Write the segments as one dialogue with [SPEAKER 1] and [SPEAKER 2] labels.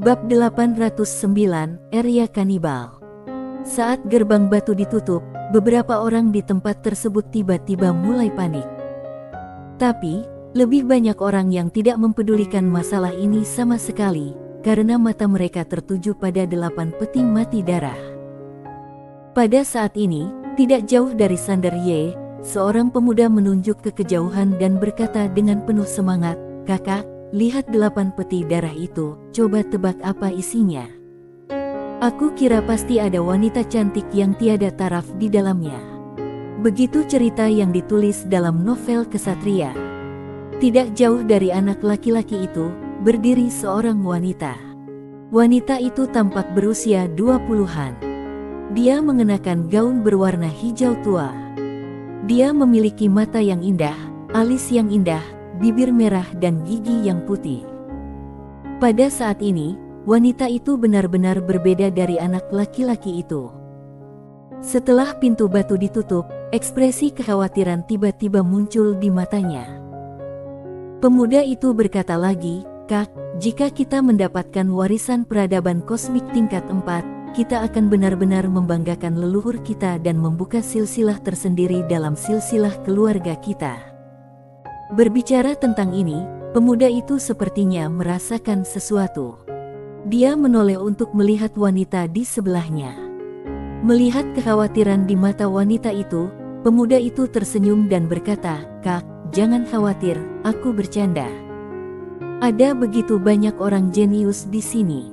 [SPEAKER 1] Bab 809, Area Kanibal. Saat gerbang batu ditutup, beberapa orang di tempat tersebut tiba-tiba mulai panik. Tapi, lebih banyak orang yang tidak mempedulikan masalah ini sama sekali, karena mata mereka tertuju pada 8 peti mati darah. Pada saat ini, tidak jauh dari Sander Ye, seorang pemuda menunjuk ke kejauhan dan berkata dengan penuh semangat, "Kakak, lihat 8 peti darah itu, coba tebak apa isinya." "Aku kira pasti ada wanita cantik yang tiada taraf di dalamnya." Begitu cerita yang ditulis dalam novel kesatria. Tidak jauh dari anak laki-laki itu, berdiri seorang wanita. Wanita itu tampak berusia 20-an. Dia mengenakan gaun berwarna hijau tua. Dia memiliki mata yang indah, alis yang indah, bibir merah dan gigi yang putih. Pada saat ini, wanita itu benar-benar berbeda dari anak laki-laki itu. Setelah pintu batu ditutup, ekspresi kekhawatiran tiba-tiba muncul di matanya. Pemuda itu berkata lagi, "Kak, jika kita mendapatkan warisan peradaban kosmik tingkat 4, kita akan benar-benar membanggakan leluhur kita dan membuka silsilah tersendiri dalam silsilah keluarga kita." Berbicara tentang ini, pemuda itu sepertinya merasakan sesuatu. Dia menoleh untuk melihat wanita di sebelahnya. Melihat kekhawatiran di mata wanita itu, pemuda itu tersenyum dan berkata, "Kak, jangan khawatir, aku bercanda. Ada begitu banyak orang jenius di sini.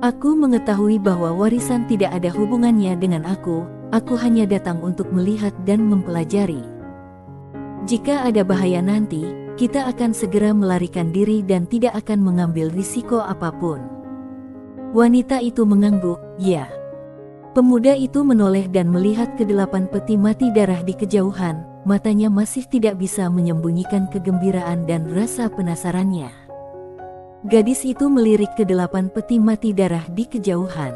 [SPEAKER 1] Aku mengetahui bahwa warisan tidak ada hubungannya dengan aku hanya datang untuk melihat dan mempelajari. Jika ada bahaya nanti, kita akan segera melarikan diri dan tidak akan mengambil risiko apapun." Wanita itu mengangguk, "Ya." Pemuda itu menoleh dan melihat ke 8 peti mati darah di kejauhan, matanya masih tidak bisa menyembunyikan kegembiraan dan rasa penasarannya. Gadis itu melirik ke 8 peti mati darah di kejauhan.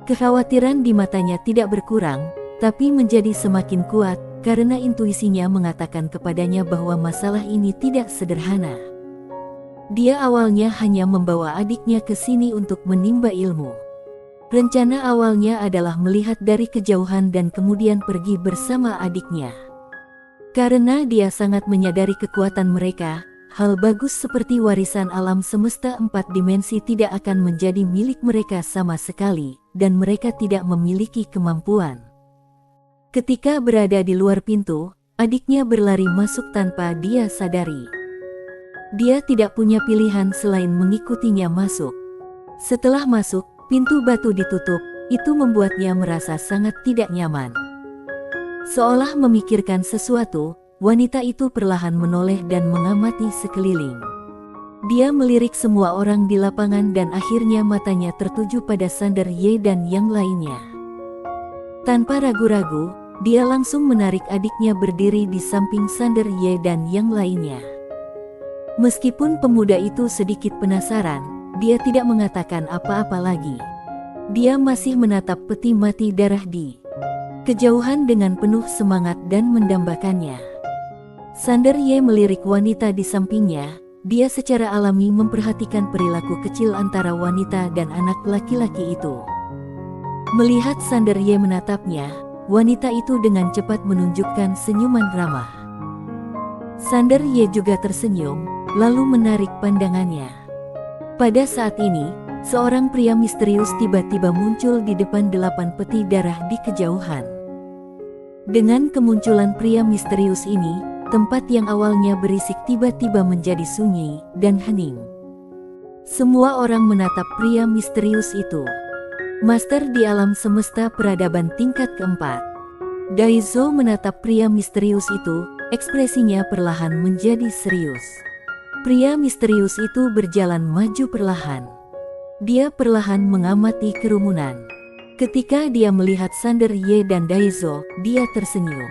[SPEAKER 1] Kekhawatiran di matanya tidak berkurang, tapi menjadi semakin kuat, karena intuisinya mengatakan kepadanya bahwa masalah ini tidak sederhana. Dia awalnya hanya membawa adiknya ke sini untuk menimba ilmu. Rencana awalnya adalah melihat dari kejauhan dan kemudian pergi bersama adiknya. Karena dia sangat menyadari kekuatan mereka, hal bagus seperti warisan alam semesta 4 dimensi tidak akan menjadi milik mereka sama sekali, dan mereka tidak memiliki kemampuan. Ketika berada di luar pintu, adiknya berlari masuk tanpa dia sadari. Dia tidak punya pilihan selain mengikutinya masuk. Setelah masuk, pintu batu ditutup, itu membuatnya merasa sangat tidak nyaman. Seolah memikirkan sesuatu, wanita itu perlahan menoleh dan mengamati sekeliling. Dia melirik semua orang di lapangan dan akhirnya matanya tertuju pada Sander Ye dan yang lainnya. Tanpa ragu-ragu, dia langsung menarik adiknya berdiri di samping Sander Ye dan yang lainnya. Meskipun pemuda itu sedikit penasaran, dia tidak mengatakan apa-apa lagi. Dia masih menatap peti mati darah di kejauhan dengan penuh semangat dan mendambakannya. Sander Ye melirik wanita di sampingnya. Dia secara alami memperhatikan perilaku kecil antara wanita dan anak laki-laki itu. Melihat Sander Ye menatapnya, wanita itu dengan cepat menunjukkan senyuman ramah. Sander Ye juga tersenyum, lalu menarik pandangannya. Pada saat ini, seorang pria misterius tiba-tiba muncul di depan 8 peti darah di kejauhan. Dengan kemunculan pria misterius ini, tempat yang awalnya berisik tiba-tiba menjadi sunyi dan hening. Semua orang menatap pria misterius itu. Master di alam semesta peradaban tingkat keempat. Daizo menatap pria misterius itu, ekspresinya perlahan menjadi serius. Pria misterius itu berjalan maju perlahan. Dia perlahan mengamati kerumunan. Ketika dia melihat Sander Ye dan Daizo, dia tersenyum.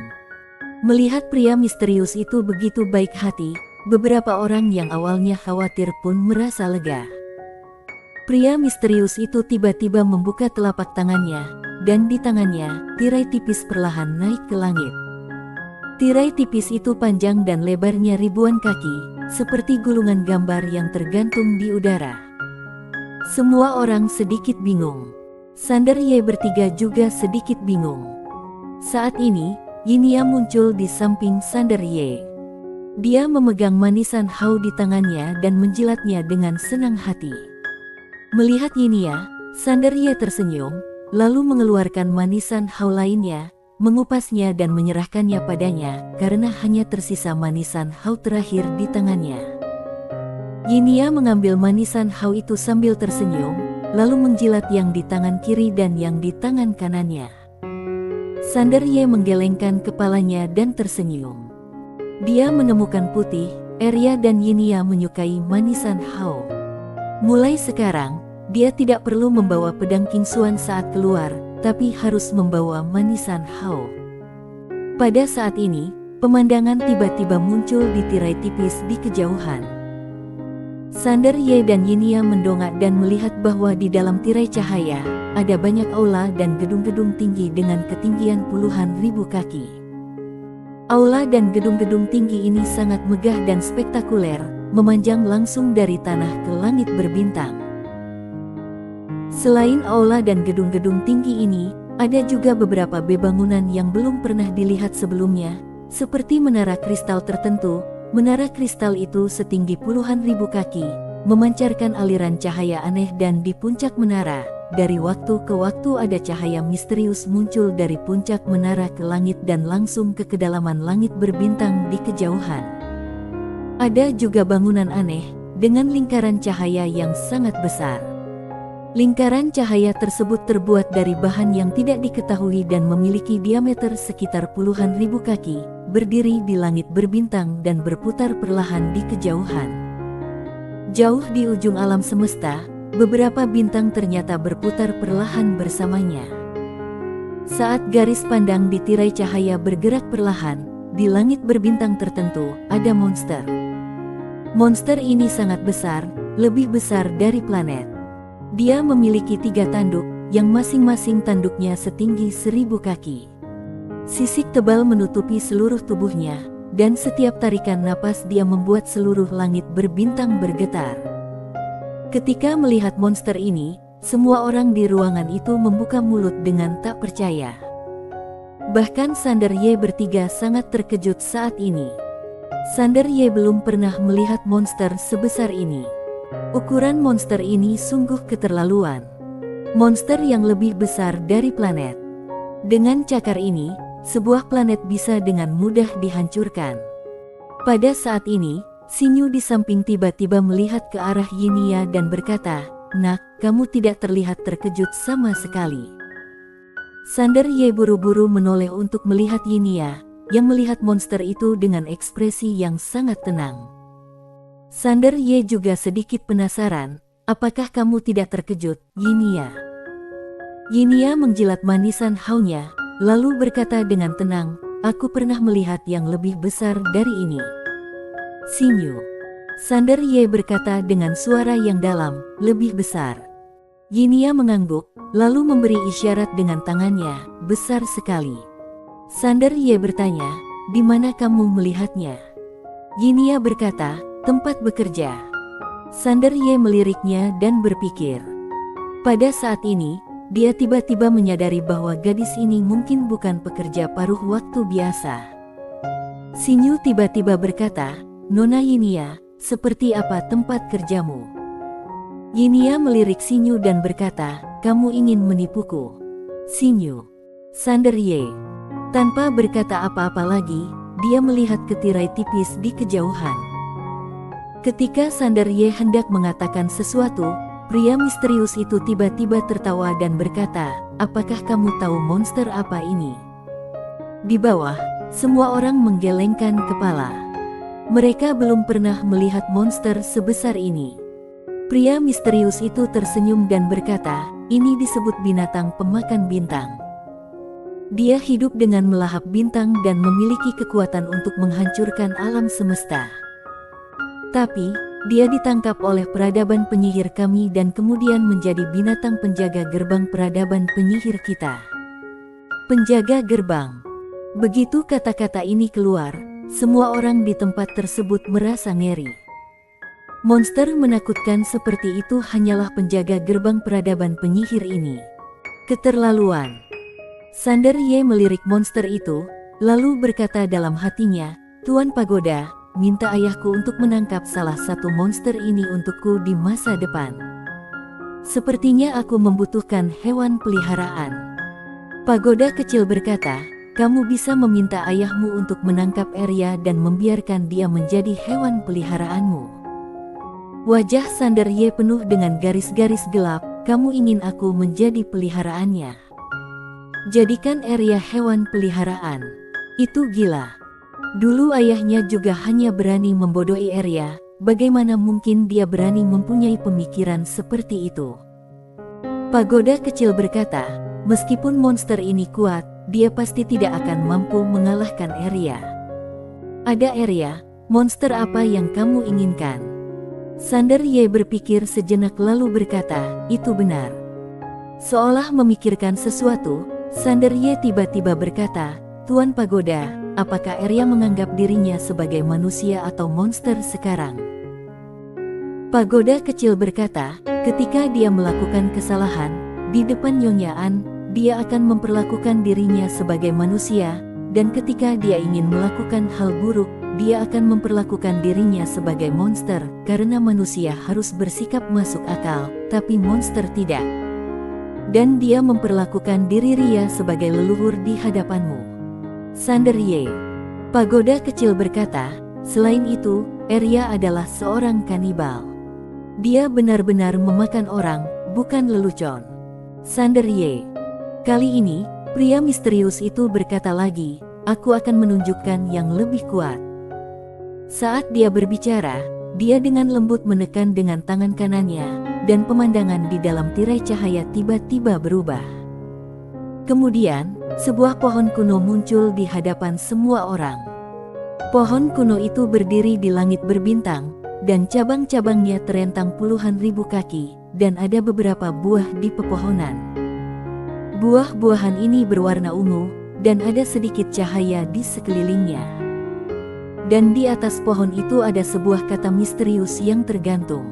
[SPEAKER 1] Melihat pria misterius itu begitu baik hati, beberapa orang yang awalnya khawatir pun merasa lega. Pria misterius itu tiba-tiba membuka telapak tangannya, dan di tangannya, tirai tipis perlahan naik ke langit. Tirai tipis itu panjang dan lebarnya ribuan kaki, seperti gulungan gambar yang tergantung di udara. Semua orang sedikit bingung. Sander Ye bertiga juga sedikit bingung. Saat ini, Yinia muncul di samping Sander Ye. Dia memegang manisan Hao di tangannya dan menjilatnya dengan senang hati. Melihat Yinia, Sander Ye tersenyum, lalu mengeluarkan manisan Hao lainnya, mengupasnya dan menyerahkannya padanya karena hanya tersisa manisan Hao terakhir di tangannya. Yinia mengambil manisan Hao itu sambil tersenyum, lalu menjilat yang di tangan kiri dan yang di tangan kanannya. Sander Ye menggelengkan kepalanya dan tersenyum. Dia menemukan Putih, Arya dan Yinia menyukai manisan Hao. Mulai sekarang, dia tidak perlu membawa pedang Kingsuan saat keluar, tapi harus membawa manisan Hao. Pada saat ini, pemandangan tiba-tiba muncul di tirai tipis di kejauhan. Sander Ye dan Yinia mendongak dan melihat bahwa di dalam tirai cahaya, ada banyak aula dan gedung-gedung tinggi dengan ketinggian puluhan ribu kaki. Aula dan gedung-gedung tinggi ini sangat megah dan spektakuler, memanjang langsung dari tanah ke langit berbintang. Selain aula dan gedung-gedung tinggi ini, ada juga beberapa bangunan yang belum pernah dilihat sebelumnya, seperti menara kristal tertentu. Menara kristal itu setinggi puluhan ribu kaki, memancarkan aliran cahaya aneh dan di puncak menara, dari waktu ke waktu ada cahaya misterius muncul dari puncak menara ke langit dan langsung ke kedalaman langit berbintang di kejauhan. Ada juga bangunan aneh, dengan lingkaran cahaya yang sangat besar. Lingkaran cahaya tersebut terbuat dari bahan yang tidak diketahui dan memiliki diameter sekitar puluhan ribu kaki, berdiri di langit berbintang dan berputar perlahan di kejauhan. Jauh di ujung alam semesta, beberapa bintang ternyata berputar perlahan bersamanya. Saat garis pandang di tirai cahaya bergerak perlahan, di langit berbintang tertentu, ada monster. Monster ini sangat besar, lebih besar dari planet. Dia memiliki 3 tanduk, yang masing-masing tanduknya setinggi 1000 kaki. Sisik tebal menutupi seluruh tubuhnya, dan setiap tarikan napas dia membuat seluruh langit berbintang bergetar. Ketika melihat monster ini, semua orang di ruangan itu membuka mulut dengan tak percaya. Bahkan Sander Ye bertiga sangat terkejut saat ini. Sander Ye belum pernah melihat monster sebesar ini. Ukuran monster ini sungguh keterlaluan. Monster yang lebih besar dari planet. Dengan cakar ini, sebuah planet bisa dengan mudah dihancurkan. Pada saat ini, Xinyu di samping tiba-tiba melihat ke arah Yinia dan berkata, "Nak, kamu tidak terlihat terkejut sama sekali." Sander Ye buru-buru menoleh untuk melihat Yinia, yang melihat monster itu dengan ekspresi yang sangat tenang. Sander Ye juga sedikit penasaran, "Apakah kamu tidak terkejut, Yinia?" Yinia menjilat manisan Hao-nya, lalu berkata dengan tenang, "Aku pernah melihat yang lebih besar dari ini." "Xinyu." Sander Ye berkata dengan suara yang dalam, "Lebih besar." Yinia mengangguk, lalu memberi isyarat dengan tangannya, "Besar sekali." Sander Ye bertanya, "Di mana kamu melihatnya?" Yinia berkata, "Tempat bekerja." Sander Ye meliriknya dan berpikir. Pada saat ini, dia tiba-tiba menyadari bahwa gadis ini mungkin bukan pekerja paruh waktu biasa. Xinyu tiba-tiba berkata, "Nona Yinia, seperti apa tempat kerjamu?" Yinia melirik Xinyu dan berkata, "Kamu ingin menipuku?" Xinyu. Sander Ye. Tanpa berkata apa-apa lagi, dia melihat ke tirai tipis di kejauhan. Ketika Sander Ye hendak mengatakan sesuatu, pria misterius itu tiba-tiba tertawa dan berkata, "Apakah kamu tahu monster apa ini?" Di bawah, semua orang menggelengkan kepala. Mereka belum pernah melihat monster sebesar ini. Pria misterius itu tersenyum dan berkata, "Ini disebut binatang pemakan bintang. Dia hidup dengan melahap bintang dan memiliki kekuatan untuk menghancurkan alam semesta. Tapi, dia ditangkap oleh peradaban penyihir kami dan kemudian menjadi binatang penjaga gerbang peradaban penyihir kita." Penjaga gerbang. Begitu kata-kata ini keluar, semua orang di tempat tersebut merasa ngeri. Monster menakutkan seperti itu hanyalah penjaga gerbang peradaban penyihir ini. Keterlaluan. Sander Ye melirik monster itu, lalu berkata dalam hatinya, Tuan Pagoda, minta ayahku untuk menangkap salah satu monster ini untukku di masa depan. Sepertinya aku membutuhkan hewan peliharaan. Pagoda kecil berkata, kamu bisa meminta ayahmu untuk menangkap Arya dan membiarkan dia menjadi hewan peliharaanmu. Wajah Sander Ye penuh dengan garis-garis gelap, kamu ingin aku menjadi peliharaannya. Jadikan Arya hewan peliharaan. Itu gila. Dulu ayahnya juga hanya berani membodohi Arya, bagaimana mungkin dia berani mempunyai pemikiran seperti itu? Pagoda kecil berkata, meskipun monster ini kuat, dia pasti tidak akan mampu mengalahkan Arya. Ada Arya, monster apa yang kamu inginkan? Sander Ye berpikir sejenak lalu berkata, itu benar. Seolah memikirkan sesuatu, Sander Ye tiba-tiba berkata, Tuan Pagoda, apakah Arya menganggap dirinya sebagai manusia atau monster sekarang? Pagoda kecil berkata, ketika dia melakukan kesalahan, di depan Nyonya An, dia akan memperlakukan dirinya sebagai manusia, dan ketika dia ingin melakukan hal buruk, dia akan memperlakukan dirinya sebagai monster, karena manusia harus bersikap masuk akal, tapi monster tidak. Dan dia memperlakukan diri Ria sebagai leluhur di hadapanmu. Sander Ye. Pagoda kecil berkata, selain itu, Arya adalah seorang kanibal. Dia benar-benar memakan orang, bukan lelucon. Sander Ye. Kali ini, pria misterius itu berkata lagi, aku akan menunjukkan yang lebih kuat. Saat dia berbicara, dia dengan lembut menekan dengan tangan kanannya, dan pemandangan di dalam tirai cahaya tiba-tiba berubah. Kemudian, sebuah pohon kuno muncul di hadapan semua orang. Pohon kuno itu berdiri di langit berbintang, dan cabang-cabangnya terentang puluhan ribu kaki, dan ada beberapa buah di pepohonan. Buah-buahan ini berwarna ungu, dan ada sedikit cahaya di sekelilingnya. Dan di atas pohon itu ada sebuah kata misterius yang tergantung.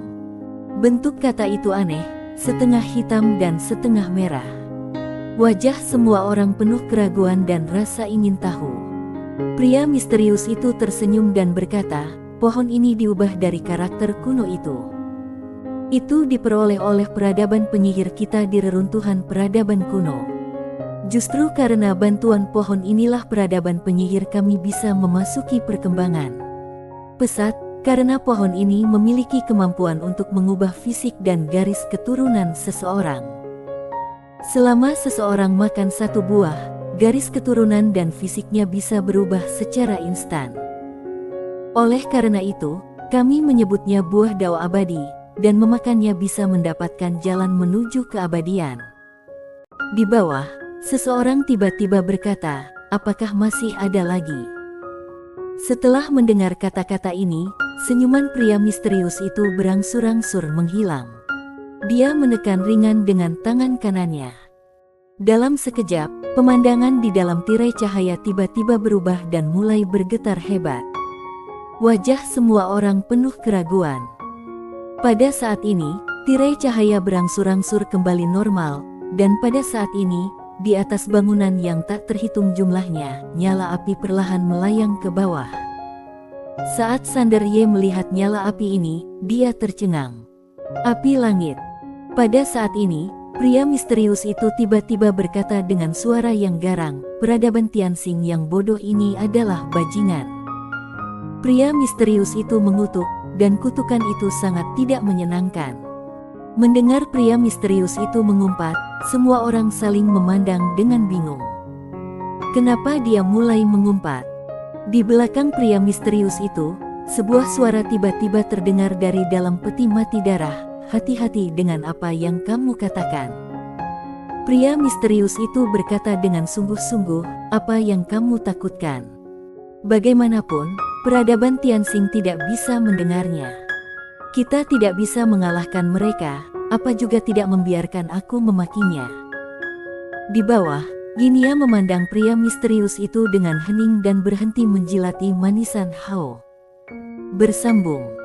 [SPEAKER 1] Bentuk kata itu aneh, setengah hitam dan setengah merah. Wajah semua orang penuh keraguan dan rasa ingin tahu. Pria misterius itu tersenyum dan berkata, pohon ini diubah dari karakter kuno itu. Itu diperoleh oleh peradaban penyihir kita di reruntuhan peradaban kuno. Justru karena bantuan pohon inilah peradaban penyihir kami bisa memasuki perkembangan pesat, karena pohon ini memiliki kemampuan untuk mengubah fisik dan garis keturunan seseorang. Selama seseorang makan satu buah, garis keturunan dan fisiknya bisa berubah secara instan. Oleh karena itu, kami menyebutnya buah dao abadi, dan memakannya bisa mendapatkan jalan menuju keabadian. Di bawah, seseorang tiba-tiba berkata, apakah masih ada lagi? Setelah mendengar kata-kata ini, senyuman pria misterius itu berangsur-angsur menghilang. Dia menekan ringan dengan tangan kanannya. Dalam sekejap, pemandangan di dalam tirai cahaya tiba-tiba berubah dan mulai bergetar hebat. Wajah semua orang penuh keraguan. Pada saat ini, tirai cahaya berangsur-angsur kembali normal, dan pada saat ini, di atas bangunan yang tak terhitung jumlahnya, nyala api perlahan melayang ke bawah. Saat Sander Ye melihat nyala api ini, dia tercengang. Api langit. Pada saat ini, pria misterius itu tiba-tiba berkata dengan suara yang garang, peradaban Tianxing yang bodoh ini adalah bajingan. Pria misterius itu mengutuk, dan kutukan itu sangat tidak menyenangkan. Mendengar pria misterius itu mengumpat, semua orang saling memandang dengan bingung. Kenapa dia mulai mengumpat? Di belakang pria misterius itu, sebuah suara tiba-tiba terdengar dari dalam peti mati darah, hati-hati dengan apa yang kamu katakan. Pria misterius itu berkata dengan sungguh-sungguh, apa yang kamu takutkan? Bagaimanapun, peradaban Tianxing tidak bisa mendengarnya. Kita tidak bisa mengalahkan mereka, apa juga tidak membiarkan aku memakinya. Di bawah, Ginia memandang pria misterius itu dengan hening dan berhenti menjilati manisan Hao. Bersambung.